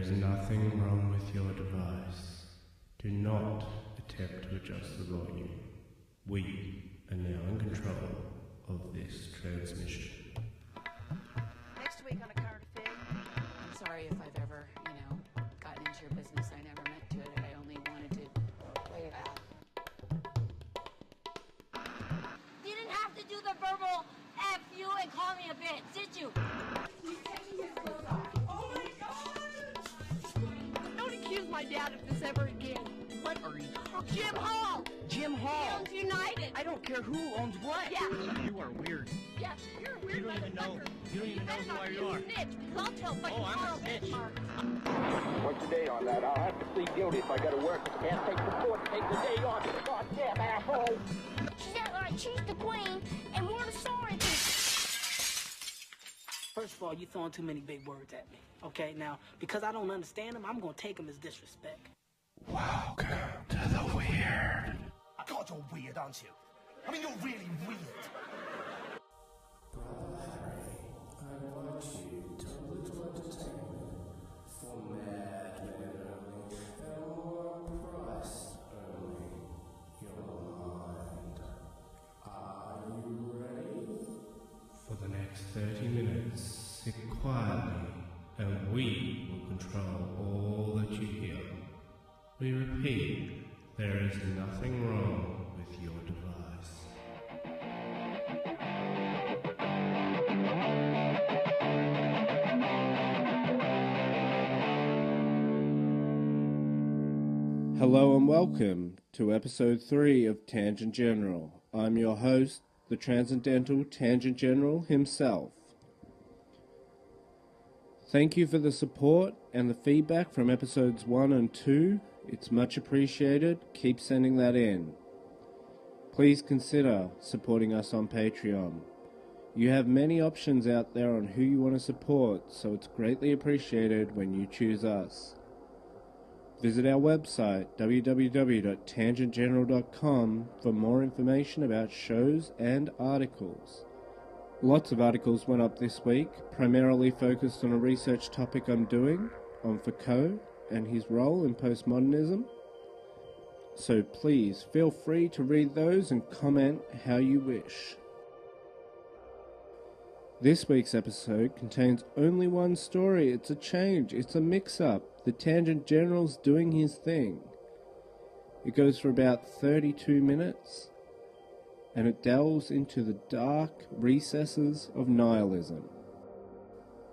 is nothing wrong with your device. Do not attempt to adjust the volume. We are now in control of this transmission. Next week on A Current Affair. I'm sorry if I've ever, gotten into your business. I never meant to. I only wanted to play it out. You didn't have to do the verbal F you and call me a bitch, did you? He's taking his clothes off. Oh my God! Don't accuse my dad of this ever again. What are you talking Jim about? Hall! Jim Hall! Owns United! I don't care who owns what. Yeah. You are weird. Yes, you're a weird You don't even know. motherfucker. You don't even know who better you not are. be a snitch, because I'll tell fucking Oh, I'm a Carl snitch. Benchmark. What's the day on that? I'll have to plead guilty if I gotta work. Can't take the court, take the day off. Goddamn asshole! She's acting like she's the queen and we're the sorry. First of all, you're throwing too many big words at me. Okay, now, because I don't understand them, I'm going to take them as disrespect. Welcome to the weird. God, you're weird, aren't you? I mean, you're really weird. Brother Harry, I invite you to a little entertainment for madmen only, and one price only, your mind. Are you ready? For the next 30 minutes, sit quietly, and we will control all that you hear. We repeat, there is nothing wrong with your device. Hello and welcome to episode 3 of Tangent General. I'm your host, the Transcendental Tangent General himself. Thank you for the support and the feedback from episodes 1 and 2. It's much appreciated. Keep sending that in. Please consider supporting us on Patreon. You have many options out there on who you want to support, so it's greatly appreciated when you choose us. Visit our website, www.tangentgeneral.com, for more information about shows and articles. Lots of articles went up this week, primarily focused on a research topic I'm doing on Foucault and his role in postmodernism. So please feel free to read those and comment how you wish. This week's episode contains only one story. It's a change. It's a mix-up. The Tangent General's doing his thing. It goes for about 32 minutes, and it delves into the dark recesses of nihilism.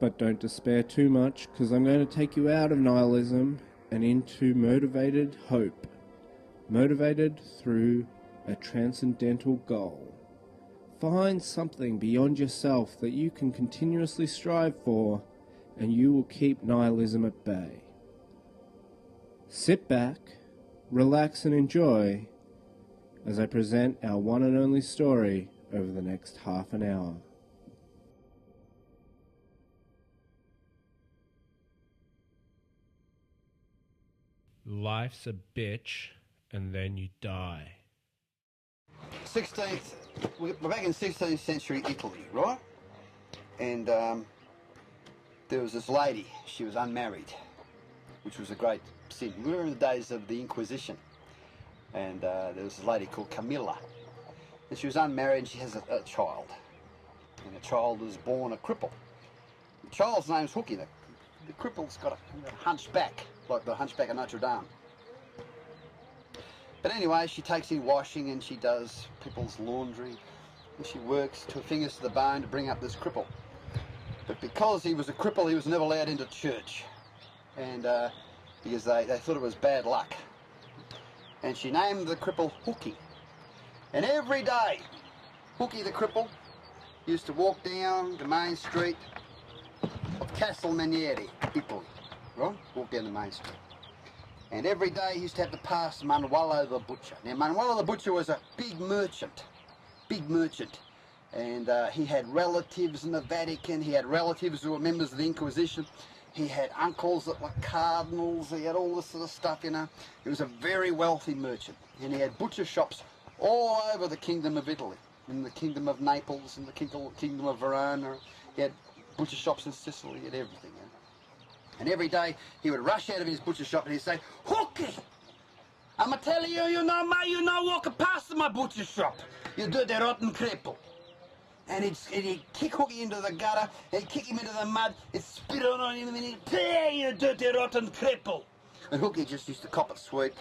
But don't despair too much, because I'm going to take you out of nihilism and into motivated hope. Motivated through a transcendental goal. Find something beyond yourself that you can continuously strive for, and you will keep nihilism at bay. Sit back, relax and enjoy as I present our one and only story over the next half an hour. Life's a bitch, and then you die. 16th, we're back in 16th century Italy, right? And there was this lady, she was unmarried, which was a great sin. We were in the days of the Inquisition, and there was this lady called Camilla, and she was unmarried and she has a child, and the child was born a cripple. The child's name's Hooky. The cripple's got a hunchback, like the Hunchback of Notre Dame. But anyway, she takes in washing and she does people's laundry and she works to her fingers to the bone to bring up this cripple. But because he was a cripple, he was never allowed into church, and because they thought it was bad luck. And she named the cripple Hooky. And every day, Hooky the cripple used to walk down the main street of Castelmanieri, Italy, right? Walk down the main street. And every day he used to have to pass Manuelo the butcher. Now Manuelo the butcher was a big merchant, and he had relatives in the Vatican, he had relatives who were members of the Inquisition, he had uncles that were cardinals, he had all this sort of stuff, you know. He was a very wealthy merchant, and he had butcher shops all over the Kingdom of Italy, in the Kingdom of Naples, in the Kingdom of Verona. He had butcher shops in Sicily, he had everything, you know. And every day he would rush out of his butcher shop and he'd say, "Hooky! I'ma tell you, you know, mate, you know walking past my butcher shop. You dirty rotten cripple." And he'd kick Hooky into the gutter, he'd kick him into the mud, he'd spit on him, and he'd, "Hey, you dirty rotten cripple." And Hooky just used to cop it sweet,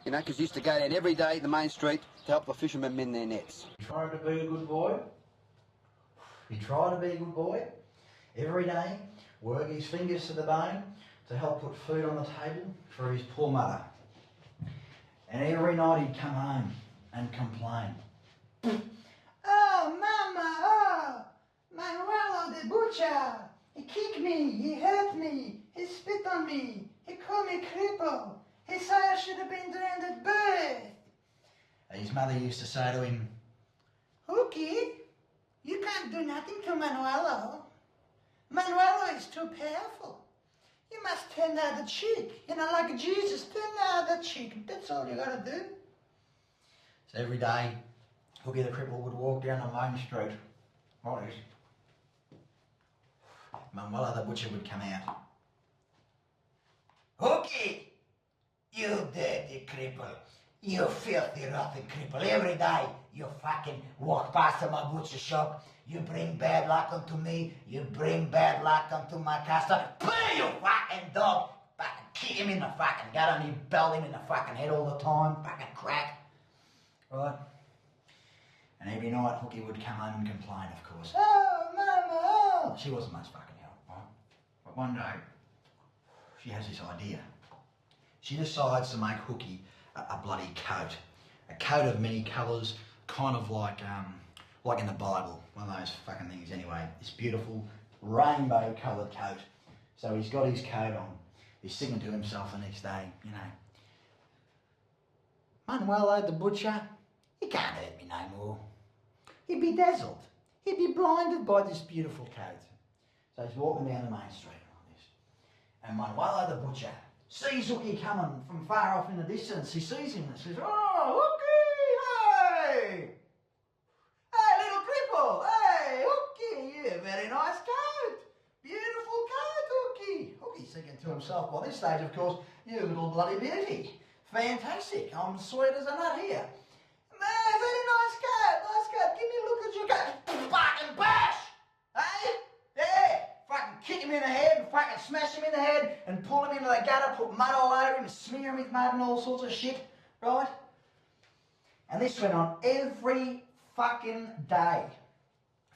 you know, because he used to go down every day the main street to help the fishermen mend their nets. Trying to be a good boy. He tried to be a good boy. Every day, work his fingers to the bone to help put food on the table for his poor mother. And every night he'd come home and complain. "Oh, Mama, oh, Manuelo the butcher. He kicked me, he hurt me, he spit on me, he called me cripple. He said I should have been drowned at birth." And his mother used to say to him, "Hooky, you can't do nothing to Manuelo. Manuelo is too powerful. You must turn the other cheek. You know, like Jesus, turn the other cheek. That's all you gotta do." So every day, Hooky the cripple would walk down the main street. Like this. Manuelo the butcher would come out. "Hooky, you dirty cripple. You filthy, rotten cripple. Every day you fucking walk past my butcher shop. You bring bad luck onto me. You bring bad luck onto my customer. Pay you fucking dog. Fucking kick him in the fucking gut and you belt him in the fucking head all the time. Fucking crack." Right? And every night Hooky would come home and complain, of course. "Oh, Mama, oh." She wasn't much fucking help, right? But one day, she has this idea. She decides to make Hooky a bloody coat. A coat of many colours, kind of like in the Bible. One of those fucking things anyway. This beautiful rainbow coloured coat. So he's got his coat on. He's singing to himself the next day, you know. "Manuelo the butcher, he can't hurt me no more. He'd be dazzled. He'd be blinded by this beautiful coat." So he's walking down the main street like this. And Manuelo the butcher sees Hooky coming from far off in the distance. He sees him and says, "Oh, Hooky, hey! Hey, little cripple, hey, Hooky, you have a very nice coat. Beautiful coat, Hooky." Hooky's thinking to himself, by this stage, of course, "You little bloody beauty. Fantastic, I'm sweet as a nut here. Man, very nice coat, give me a look at your coat." Fucking bash! Hey? Yeah! Fucking kick him in the head and fucking smash him in the head and pull him into the gutter, put mud all over him and smear him with mud and all sorts of shit, right? And this went on every fucking day.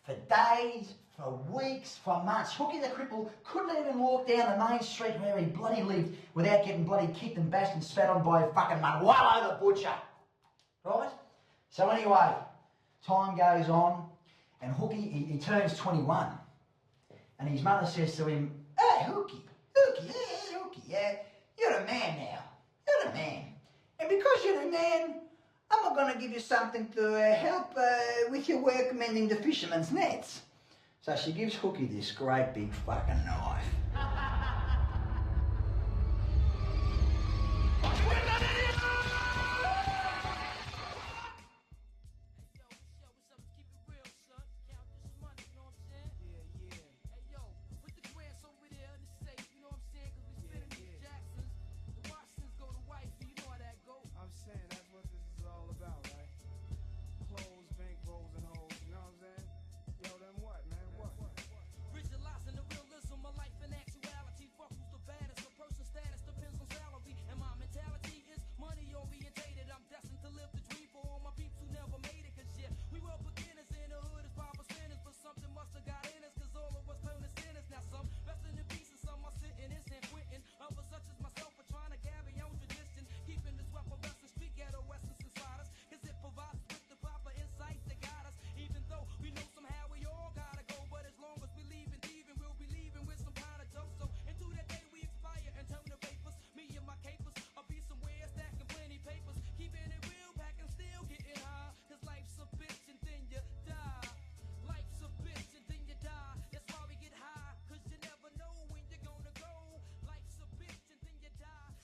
For days, for weeks, for months. Hooky the cripple couldn't even walk down the main street where he bloody lived without getting bloody kicked and bashed and spat on by fucking Manuelo the butcher. Right? So anyway, time goes on and Hooky, he turns 21. And his mother says to him, "Hey, Hooky, yeah, you're a man now. You're a man. And because you're a man, I'm going to give you something to help with your work mending the fishermen's nets." So she gives Hooky this great big fucking knife.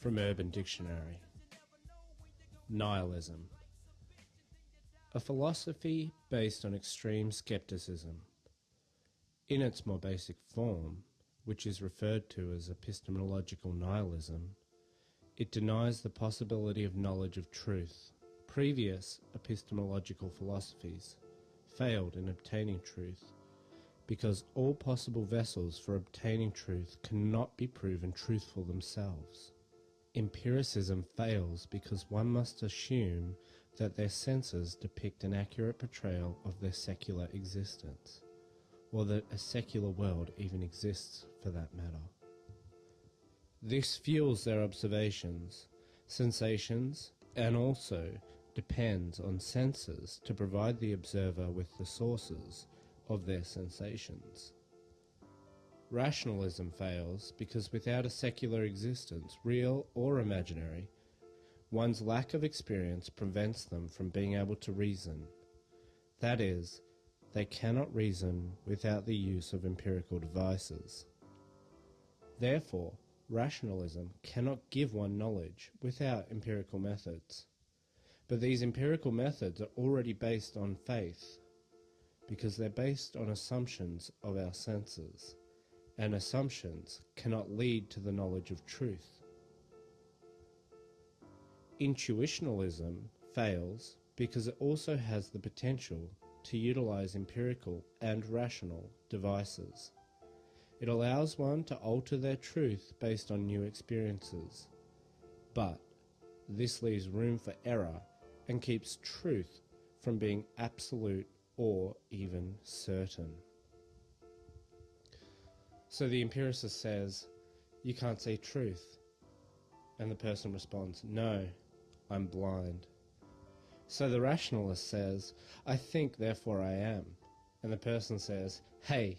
From Urban Dictionary. Nihilism. A philosophy based on extreme skepticism. In its more basic form, which is referred to as epistemological nihilism, it denies the possibility of knowledge of truth. Previous epistemological philosophies failed in obtaining truth because all possible vessels for obtaining truth cannot be proven truthful themselves. Empiricism fails because one must assume that their senses depict an accurate portrayal of their secular existence, or that a secular world even exists for that matter. This fuels their observations, sensations, and also depends on senses to provide the observer with the sources of their sensations. Rationalism fails because without a secular existence, real or imaginary, one's lack of experience prevents them from being able to reason. That is, they cannot reason without the use of empirical devices. Therefore, rationalism cannot give one knowledge without empirical methods. But these empirical methods are already based on faith, because they're based on assumptions of our senses, and assumptions cannot lead to the knowledge of truth. Intuitionalism fails because it also has the potential to utilize empirical and rational devices. It allows one to alter their truth based on new experiences, but this leaves room for error and keeps truth from being absolute or even certain. So the empiricist says, "You can't see truth." And the person responds, "No, I'm blind." So the rationalist says, "I think, therefore I am." And the person says, "Hey,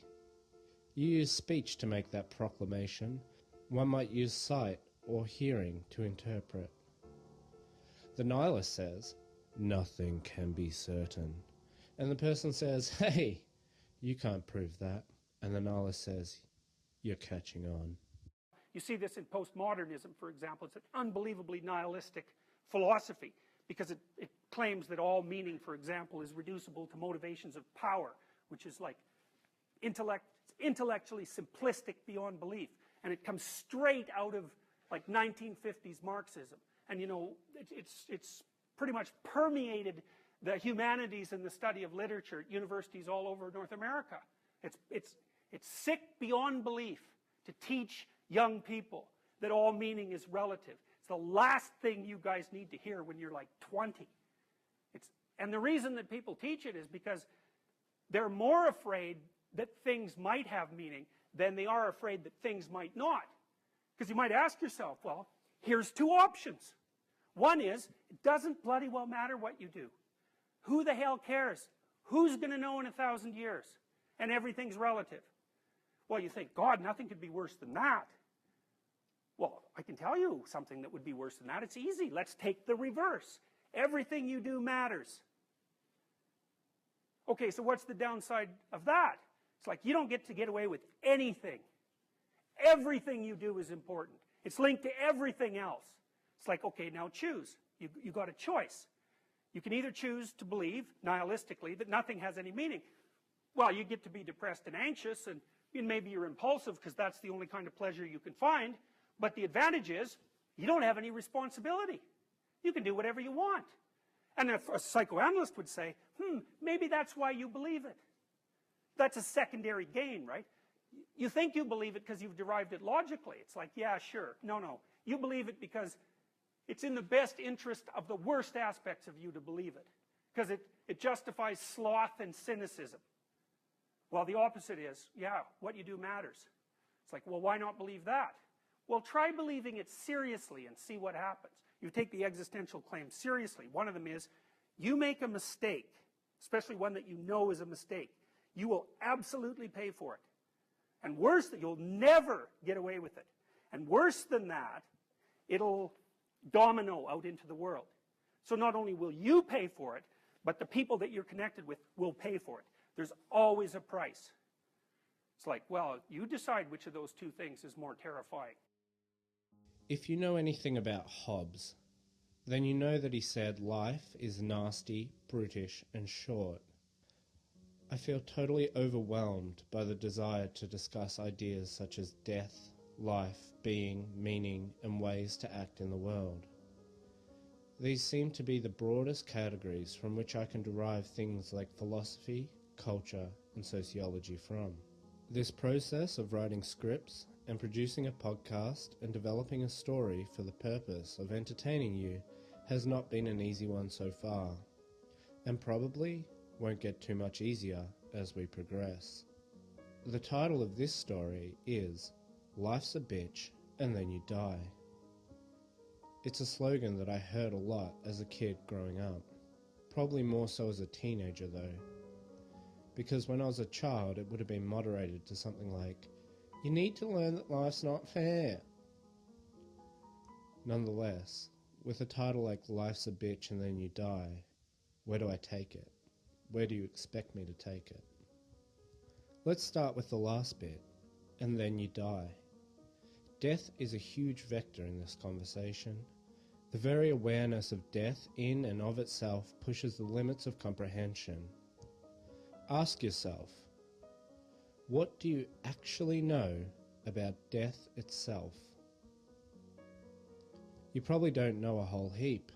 you use speech to make that proclamation. One might use sight or hearing to interpret." The nihilist says, "Nothing can be certain." And the person says, "Hey, you can't prove that." And the nihilist says, "You're catching on." You see this in postmodernism, for example. It's an unbelievably nihilistic philosophy because it claims that all meaning, for example, is reducible to motivations of power, which is like intellectually simplistic beyond belief. And it comes straight out of like 1950s Marxism. And you know, it's pretty much permeated the humanities and the study of literature at universities all over North America. It's sick beyond belief to teach young people that all meaning is relative. It's the last thing you guys need to hear when you're like 20. And the reason that people teach it is because they're more afraid that things might have meaning than they are afraid that things might not. Because you might ask yourself, well, here's two options. One is, it doesn't bloody well matter what you do. Who the hell cares? Who's going to know in 1,000 years? And everything's relative. Well, you think, God, nothing could be worse than that. Well, I can tell you something that would be worse than that. It's easy. Let's take the reverse. Everything you do matters. Okay, so what's the downside of that? It's like you don't get to get away with anything. Everything you do is important. It's linked to everything else. It's like, okay, now choose. You got a choice. You can either choose to believe, nihilistically, that nothing has any meaning. Well, you get to be depressed and anxious, and maybe you're impulsive because that's the only kind of pleasure you can find. But the advantage is, you don't have any responsibility. You can do whatever you want. And if a psychoanalyst would say, maybe that's why you believe it. That's a secondary gain, right? You think you believe it because you've derived it logically. It's like, yeah, sure. No. You believe it because it's in the best interest of the worst aspects of you to believe it. Because it justifies sloth and cynicism. Well, the opposite is, yeah, what you do matters. It's like, well, why not believe that? Well, try believing it seriously and see what happens. You take the existential claim seriously. One of them is, you make a mistake, especially one that you know is a mistake, you will absolutely pay for it. And worse, you'll never get away with it. And worse than that, it'll domino out into the world. So not only will you pay for it, but the people that you're connected with will pay for it. There's always a price. It's like, well, you decide which of those two things is more terrifying. If you know anything about Hobbes, then you know that he said life is nasty, brutish, and short. I feel totally overwhelmed by the desire to discuss ideas such as death, life, being, meaning, and ways to act in the world. These seem to be the broadest categories from which I can derive things like philosophy, culture, and sociology from. This process of writing scripts and producing a podcast and developing a story for the purpose of entertaining you has not been an easy one so far, and probably won't get too much easier as we progress. The title of this story is Life's a Bitch and Then You Die. It's a slogan that I heard a lot as a kid growing up, probably more so as a teenager though, because when I was a child it would have been moderated to something like, "You need to learn that life's not fair." Nonetheless, with a title like Life's a Bitch and Then You Die, where do I take it? Where do you expect me to take it? Let's start with the last bit, and then you die. Death is a huge vector in this conversation. The very awareness of death in and of itself pushes the limits of comprehension. Ask yourself, what do you actually know about death itself? You probably don't know a whole heap.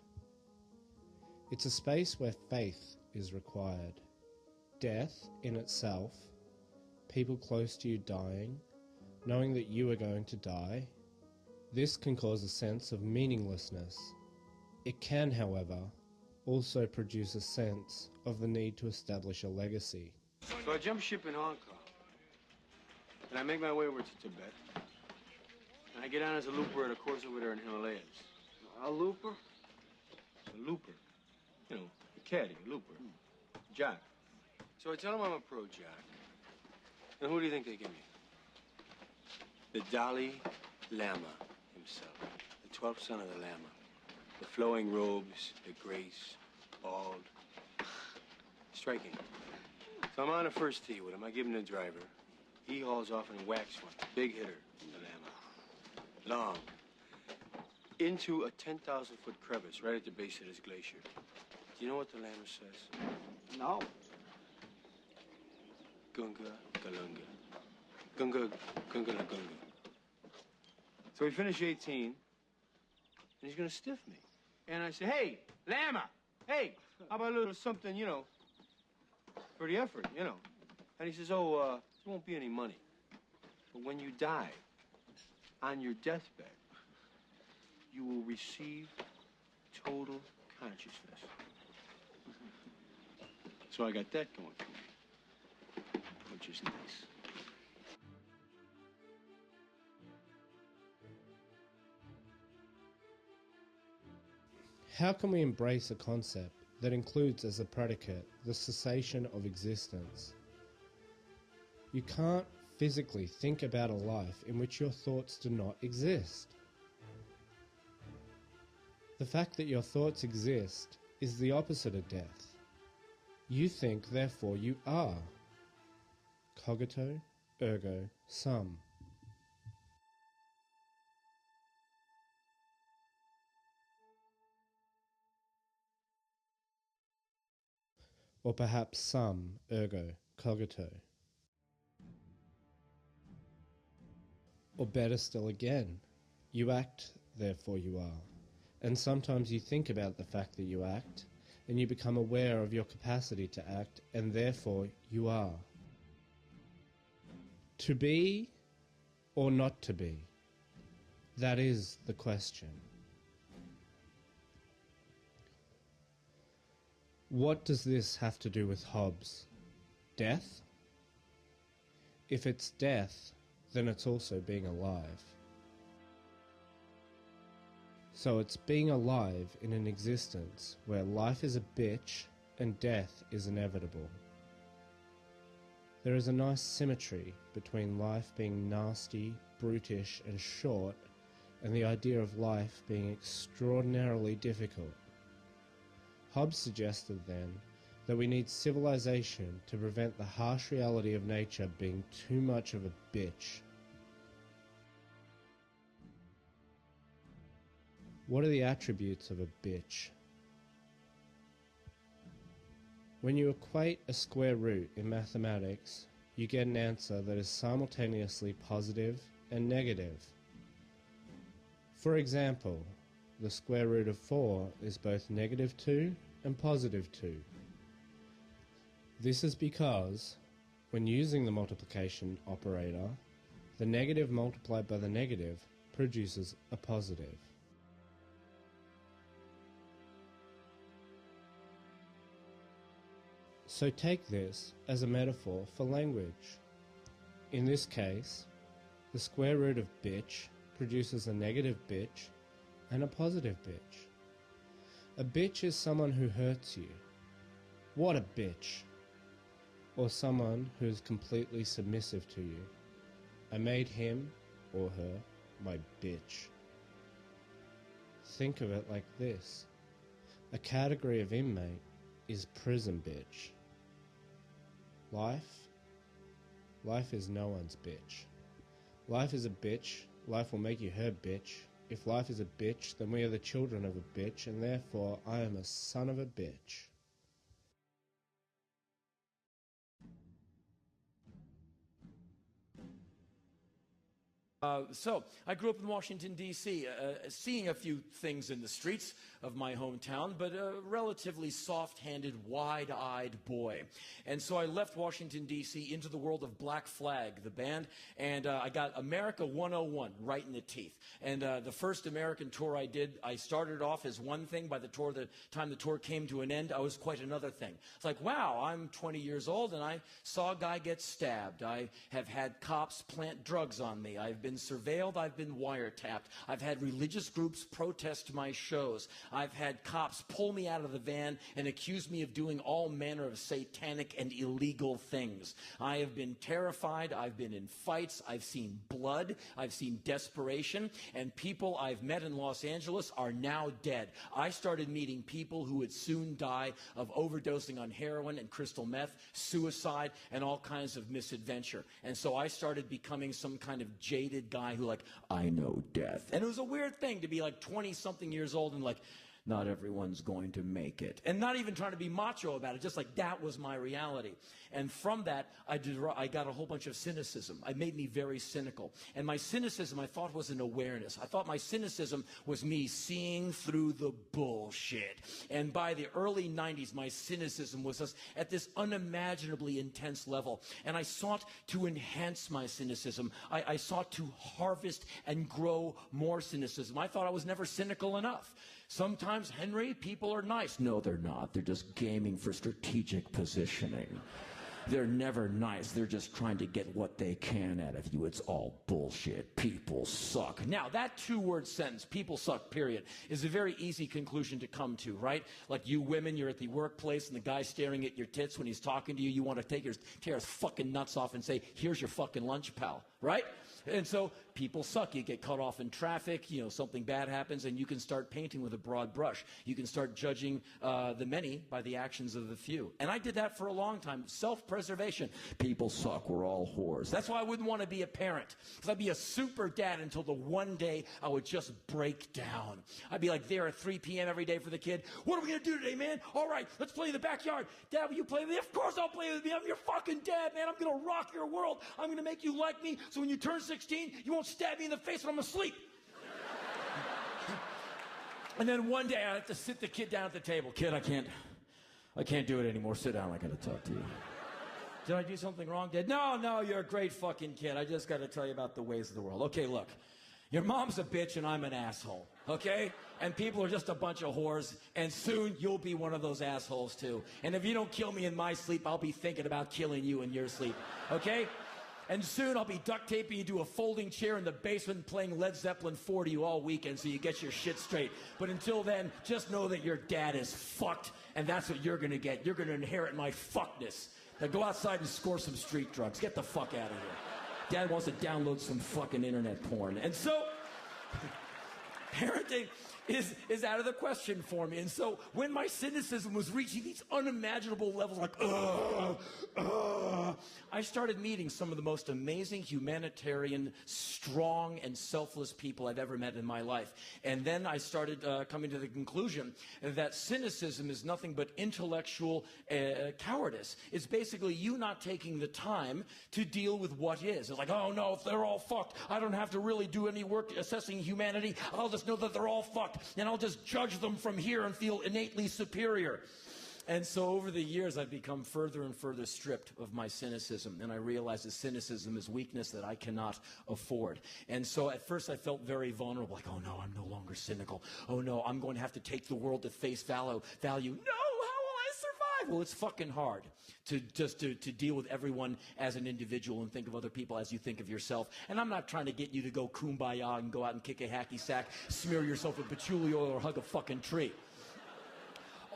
It's a space where faith is required. Death in itself, people close to you dying, knowing that you are going to die, this can cause a sense of meaninglessness. It can, however, also produce a sense of the need to establish a legacy. So I jump ship in Hong Kong, and I make my way over to Tibet, and I get on as a looper at a course over there in Himalayas. A looper? A looper. You know, a caddy, a looper. Jack. So I tell him I'm a pro Jack. And who do you think they give me? The Dalai Lama himself. The 12th son of the Lama. The flowing robes, the grace, bald. Striking. So I'm on a first tee with him. I give him the driver. He hauls off and whacks one. Big hitter, the Lama. Long. Into a 10,000-foot crevice right at the base of this glacier. Do you know what the Lama says? No. Gunga Galunga. Gunga Gunga La Gunga. So we finish 18, and he's gonna stiff me. And I say, "Hey, Lama, hey, how about a little something, you know, for the effort, you know?" And he says, "Oh, there won't be any money. But when you die, on your deathbed, you will receive total consciousness." So I got that going for me, which is nice. How can we embrace a concept that includes as a predicate the cessation of existence? You can't physically think about a life in which your thoughts do not exist. The fact that your thoughts exist is the opposite of death. You think, therefore you are. Cogito, ergo, sum. Or perhaps sum, ergo, cogito. Or better still again, you act, therefore you are. And sometimes you think about the fact that you act, and you become aware of your capacity to act, and therefore you are. To be or not to be? That is the question. What does this have to do with Hobbes? Death? If it's death, then it's also being alive. So it's being alive in an existence where life is a bitch and death is inevitable. There is a nice symmetry between life being nasty, brutish and short and the idea of life being extraordinarily difficult. Hobbes suggested then that we need civilization to prevent the harsh reality of nature being too much of a bitch. What are the attributes of a bitch? When you equate a square root in mathematics, you get an answer that is simultaneously positive and negative. For example, the square root of 4 is both negative 2 and positive 2. This is because, when using the multiplication operator, the negative multiplied by the negative produces a positive. So take this as a metaphor for language. In this case, the square root of bitch produces a negative bitch and a positive bitch. A bitch is someone who hurts you. What a bitch! Or someone who is completely submissive to you. I made him or her my bitch. Think of it like this. A category of inmate is prison bitch. Life is no one's bitch. Life is a bitch. Life will make you her bitch. If life is a bitch, then we are the children of a bitch, and therefore I am a son of a bitch. So, I grew up in Washington, D.C., seeing a few things in the streets of my hometown, but a relatively soft-handed, wide-eyed boy. And so I left Washington, D.C. into the world of Black Flag, the band, and I got America 101 right in the teeth. And the first American tour I did, I started off as one thing. By the time the tour came to an end, I was quite another thing. It's like, wow, I'm 20 years old, and I saw a guy get stabbed. I have had cops plant drugs on me. I've been surveilled. I've been wiretapped. I've had religious groups protest my shows. I've had cops pull me out of the van and accuse me of doing all manner of satanic and illegal things. I have been terrified. I've been in fights. I've seen blood. I've seen desperation. And people I've met in Los Angeles are now dead. I started meeting people who would soon die of overdosing on heroin and crystal meth, suicide, and all kinds of misadventure. And so I started becoming some kind of jaded guy who, like, I know death. And it was a weird thing to be like 20-something years old and like, not everyone's going to make it. And not even trying to be macho about it, just like that was my reality. And from that, I got a whole bunch of cynicism. It made me very cynical. And my cynicism, I thought, was an awareness. I thought my cynicism was me seeing through the bullshit. And by the early 90s, my cynicism was just at this unimaginably intense level. And I sought to enhance my cynicism. I sought to harvest and grow more cynicism. I thought I was never cynical enough. Sometimes, Henry, people are nice. No, they're not. They're just gaming for strategic positioning. They're never nice. They're just trying to get what they can out of you. It's all bullshit. People suck. Now, that two-word sentence, people suck, period, is a very easy conclusion to come to, right? Like you women, you're at the workplace and the guy's staring at your tits when he's talking to you. You want to tear his fucking nuts off and say, here's your fucking lunch, pal, right? And so people suck. You get cut off in traffic, something bad happens, and you can start painting with a broad brush. You can start judging the many by the actions of the few. And I did that for a long time. Self-preservation. People suck. We're all whores. That's why I wouldn't want to be a parent, because I'd be a super dad until the one day I would just break down. I'd be like there at 3 p.m. every day for the kid. What are we going to do today, man? All right, let's play in the backyard. Dad, will you play with me? Of course I'll play with me. I'm your fucking dad, man. I'm going to rock your world. I'm going to make you like me, so when you turn 16, you won't stab me in the face when I'm asleep. And then one day I have to sit the kid down at the table. Kid, I can't do it anymore. Sit down. I got to talk to you. Did I do something wrong, Dad? No, you're a great fucking kid. I just got to tell you about the ways of the world. Okay, look. Your mom's a bitch and I'm an asshole, okay? And people are just a bunch of whores, and soon you'll be one of those assholes too. And if you don't kill me in my sleep, I'll be thinking about killing you in your sleep, okay? And soon I'll be duct taping you to a folding chair in the basement playing Led Zeppelin 4 to you all weekend so you get your shit straight. But until then, just know that your dad is fucked, and that's what you're gonna get. You're gonna inherit my fuckness. Now go outside and score some street drugs. Get the fuck out of here. Dad wants to download some fucking internet porn. And so, parenting is out of the question for me. And so when my cynicism was reaching these unimaginable levels, like, I started meeting some of the most amazing humanitarian, strong, and selfless people I've ever met in my life. And then I started coming to the conclusion that cynicism is nothing but intellectual cowardice. It's basically you not taking the time to deal with what is. It's like, oh no, if they're all fucked, I don't have to really do any work assessing humanity. I'll just know that they're all fucked, and I'll just judge them from here and feel innately superior. And so over the years, I've become further and further stripped of my cynicism, and I realized that cynicism is weakness that I cannot afford. And so at first I felt very vulnerable, like, oh no, I'm no longer cynical. Oh no, I'm going to have to take the world at face value. No, how will I survive? Well, it's fucking hard to deal with everyone as an individual and think of other people as you think of yourself. And I'm not trying to get you to go kumbaya and go out and kick a hacky sack, smear yourself with patchouli oil, or hug a fucking tree.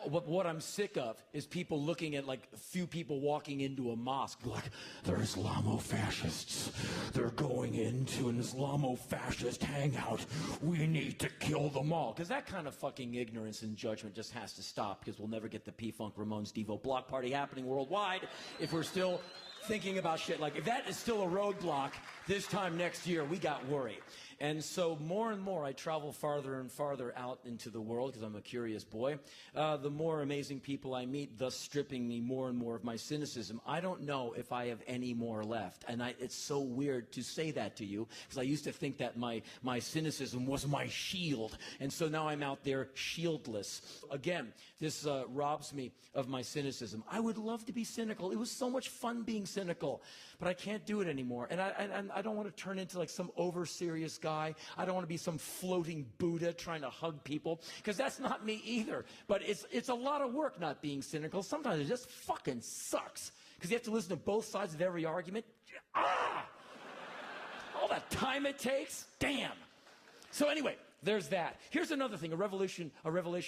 What I'm sick of is people looking at, like, a few people walking into a mosque, like, they're Islamo-fascists. They're going into an Islamo-fascist hangout. We need to kill them all. Because that kind of fucking ignorance and judgment just has to stop, because we'll never get the P-Funk Ramones Devo block party happening worldwide if we're still thinking about shit. Like, if that is still a roadblock this time next year, we got worry. And so more and more I travel farther and farther out into the world, because I'm a curious boy. The more amazing people I meet, thus stripping me more and more of my cynicism. I don't know if I have any more left. And it's so weird to say that to you, because I used to think that my cynicism was my shield. And so now I'm out there shieldless. Again, this robs me of my cynicism. I would love to be cynical. It was so much fun being cynical, but I can't do it anymore. And I don't want to turn into like some over-serious guy. I don't want to be some floating Buddha trying to hug people, because that's not me either. But it's a lot of work not being cynical. Sometimes it just fucking sucks, because you have to listen to both sides of every argument. All that time it takes. Damn. So anyway, there's that. Here's another thing, a revelation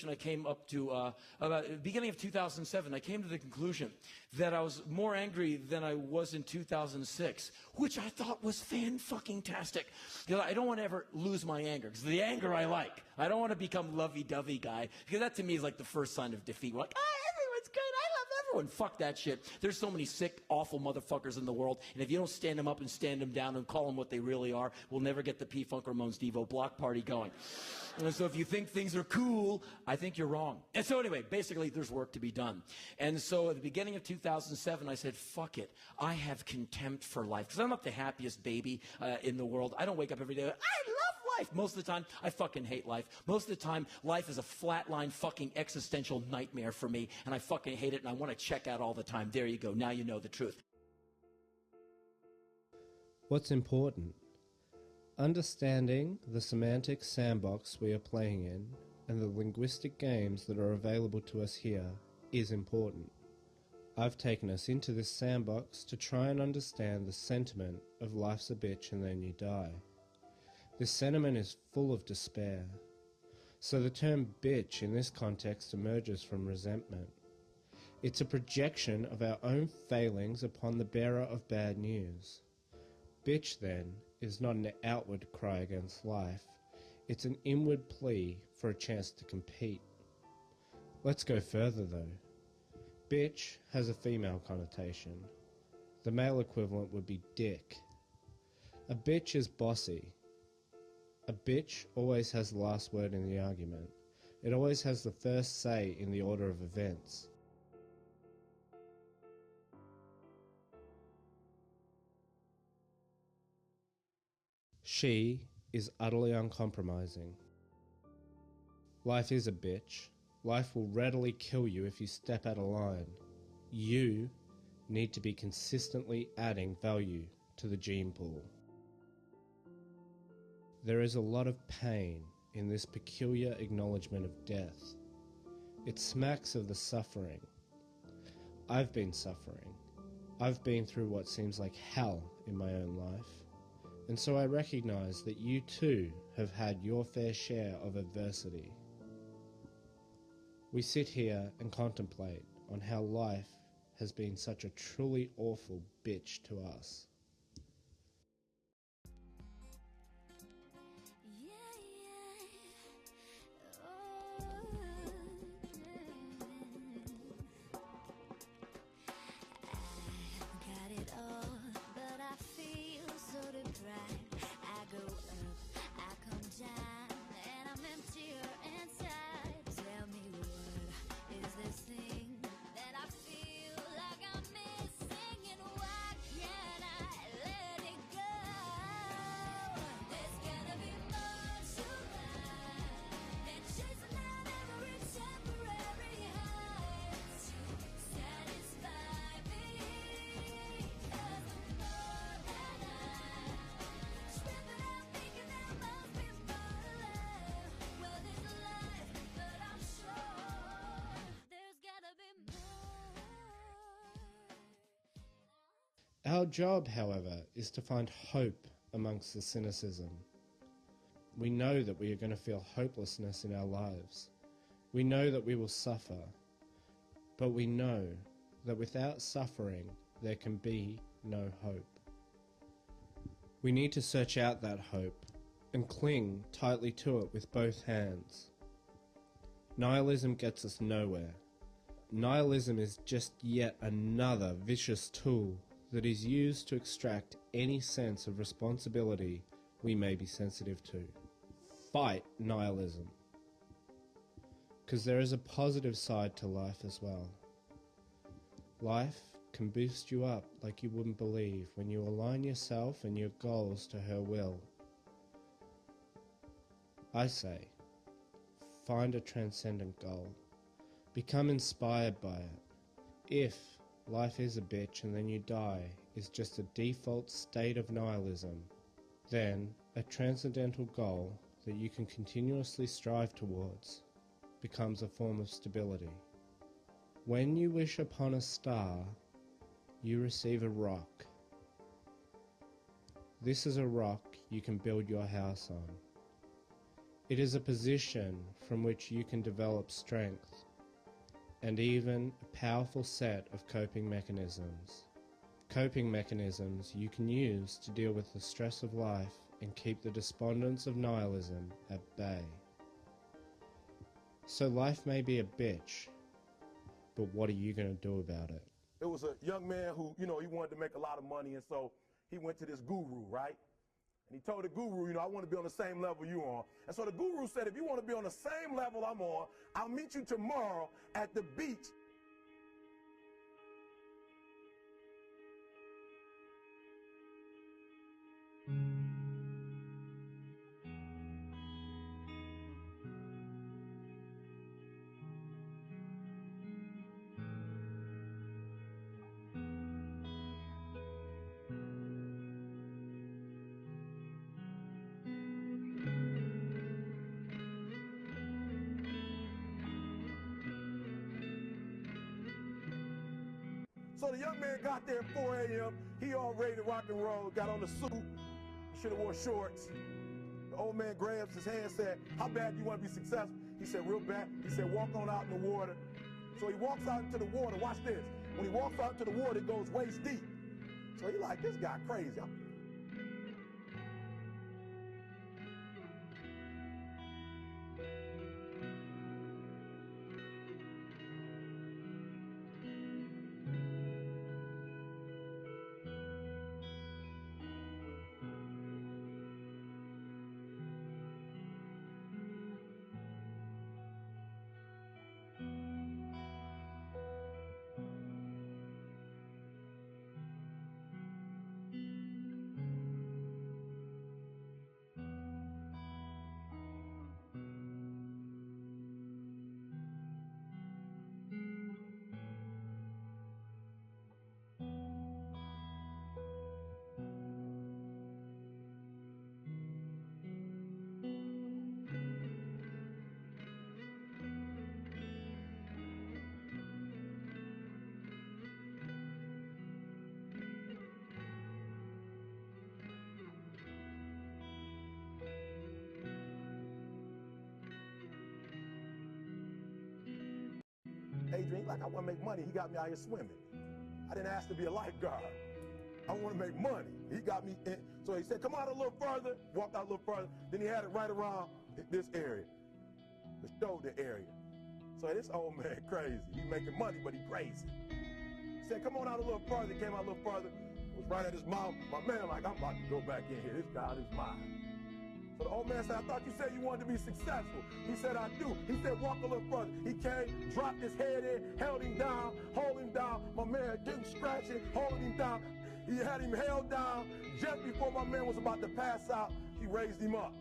I came up to about the beginning of 2007. I came to the conclusion that I was more angry than I was in 2006, which I thought was fan-fucking-tastic. Because I don't want to ever lose my anger, because the anger I like. I don't want to become lovey-dovey guy, because that to me is like the first sign of defeat. We're like, everyone's good, I love everyone. Fuck that shit. There's so many sick, awful motherfuckers in the world, and if you don't stand them up and stand them down and call them what they really are, we'll never get the P-Funk Ramones Devo block party going. And so if you think things are cool, I think you're wrong. And so anyway, basically, there's work to be done. And so at the beginning of 2007, I said, fuck it. I have contempt for life, because I'm not the happiest baby in the world. I don't wake up every day, I love life. Most of the time, I fucking hate life. Most of the time, life is a flatline fucking existential nightmare for me, and I fucking hate it, and I want to check out all the time. There you go. Now you know the truth. What's important? Understanding the semantic sandbox we are playing in and the linguistic games that are available to us here is important. I've taken us into this sandbox to try and understand the sentiment of life's a bitch and then you die. This sentiment is full of despair. So the term bitch in this context emerges from resentment. It's a projection of our own failings upon the bearer of bad news. Bitch, then, is not an outward cry against life. It's an inward plea for a chance to compete. Let's go further, though. Bitch has a female connotation. The male equivalent would be dick. A bitch is bossy. A bitch always has the last word in the argument. It always has the first say in the order of events. She is utterly uncompromising. Life is a bitch. Life will readily kill you if you step out of line. You need to be consistently adding value to the gene pool. There is a lot of pain in this peculiar acknowledgement of death. It smacks of the suffering. I've been suffering. I've been through what seems like hell in my own life. And so I recognize that you too have had your fair share of adversity. We sit here and contemplate on how life has been such a truly awful bitch to us. Our job, however, is to find hope amongst the cynicism. We know that we are going to feel hopelessness in our lives. We know that we will suffer. But we know that without suffering, there can be no hope. We need to search out that hope and cling tightly to it with both hands. Nihilism gets us nowhere. Nihilism is just yet another vicious tool that is used to extract any sense of responsibility we may be sensitive to. Fight nihilism. Because there is a positive side to life as well. Life can boost you up like you wouldn't believe when you align yourself and your goals to her will. I say, find a transcendent goal. Become inspired by it. If life is a bitch and then you die is just a default state of nihilism, then a transcendental goal that you can continuously strive towards becomes a form of stability. When you wish upon a star, you receive a rock. This is a rock you can build your house on. It is a position from which you can develop strength and even a powerful set of coping mechanisms. Coping mechanisms you can use to deal with the stress of life and keep the despondence of nihilism at bay. So life may be a bitch, but what are you going to do about it? There was a young man who, he wanted to make a lot of money, and so he went to this guru, right? And he told the guru, I want to be on the same level you're on. And so the guru said, if you want to be on the same level I'm on, I'll meet you tomorrow at the beach. So the young man got there at 4 a.m. He all ready to rock and roll, got on the suit, should have wore shorts. The old man grabs his hand and said, how bad do you want to be successful? He said, real bad. He said, walk on out in the water. So he walks out into the water. Watch this. When he walks out into the water, it goes waist deep. So he like, this guy crazy. Adrian, like, I want to make money. He got me out here swimming. I didn't ask to be a lifeguard. I want to make money. He got me in. So he said, come out a little further. Walked out a little further. Then he had it right around this area, the shoulder area. So this old man crazy. He making money, but he crazy. He said, come on out a little further. He came out a little further. Was right at his mouth. My man like, I'm about to go back in here. This guy is mine. So the old man said, I thought you said you wanted to be successful. He said, I do. He said, walk a little further. He came, dropped his head in, held him down, hold him down. My man didn't scratch it, holding him down. He had him held down. Just before my man was about to pass out, he raised him up.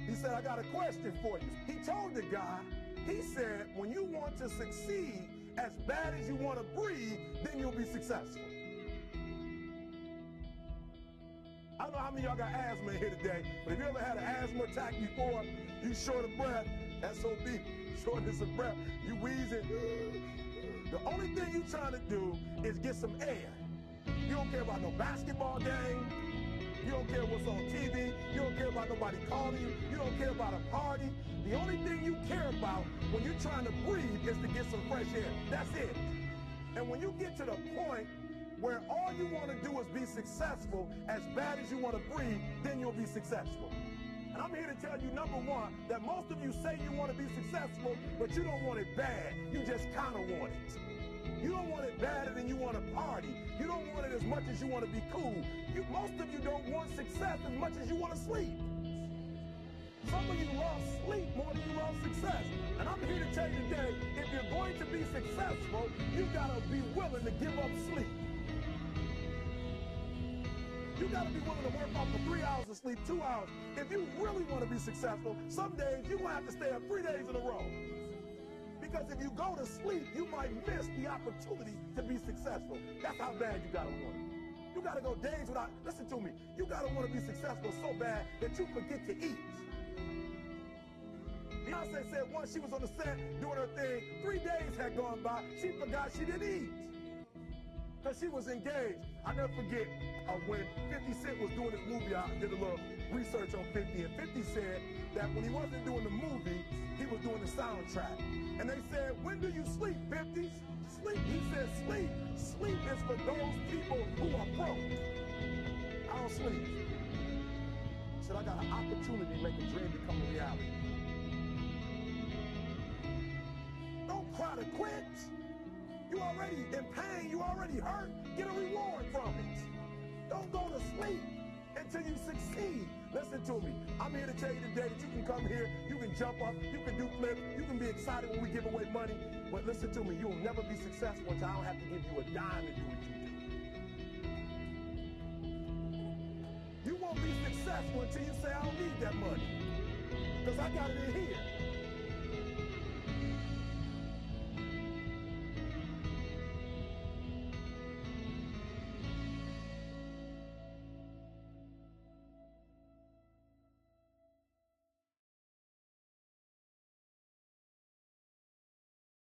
He said, I got a question for you. He told the guy, he said, when you want to succeed as bad as you want to breathe, then you'll be successful. I don't know how many of y'all got asthma in here today, but if you ever had an asthma attack before, you short of breath, SOB, shortness of breath, you wheezing. The only thing you're trying to do is get some air. You don't care about no basketball game. You don't care what's on TV. You don't care about nobody calling you. You don't care about a party. The only thing you care about when you're trying to breathe is to get some fresh air. That's it. And when you get to the point where all you want to do is be successful as bad as you want to breathe, then you'll be successful. And I'm here to tell you, number one, that most of you say you want to be successful, but you don't want it bad. You just kind of want it. You don't want it badder than you want to party. You don't want it as much as you want to be cool. Most of you don't want success as much as you want to sleep. Some of you love sleep more than you love success. And I'm here to tell you today, if you're going to be successful, you got to be willing to give up sleep. You got to be willing to work off for 3 hours of sleep, 2 hours. If you really want to be successful, some days you're going to have to stay up 3 days in a row. Because if you go to sleep, you might miss the opportunity to be successful. That's how bad you got to want it. You got to go days without, listen to me, you got to want to be successful so bad that you forget to eat. Beyonce said once she was on the set doing her thing, 3 days had gone by, she forgot she didn't eat. Because she was engaged. I never forget when 50 Cent was doing this movie, I did a little research on 50, and 50 said that when he wasn't doing the movie, he was doing the soundtrack. And they said, when do you sleep, 50? Sleep. He said, sleep. Sleep is for those people who are broke. I don't sleep. He said, I got an opportunity to make a dream become a reality. Don't cry to quit. You already in pain. You already hurt. Get a reward from it. Don't go to sleep until you succeed. Listen to me. I'm here to tell you today that you can come here, you can jump up, you can do flips, you can be excited when we give away money. But listen to me, you'll never be successful until I don't have to give you a dime to do what you do. You won't be successful until you say, I don't need that money. Because I got it in here.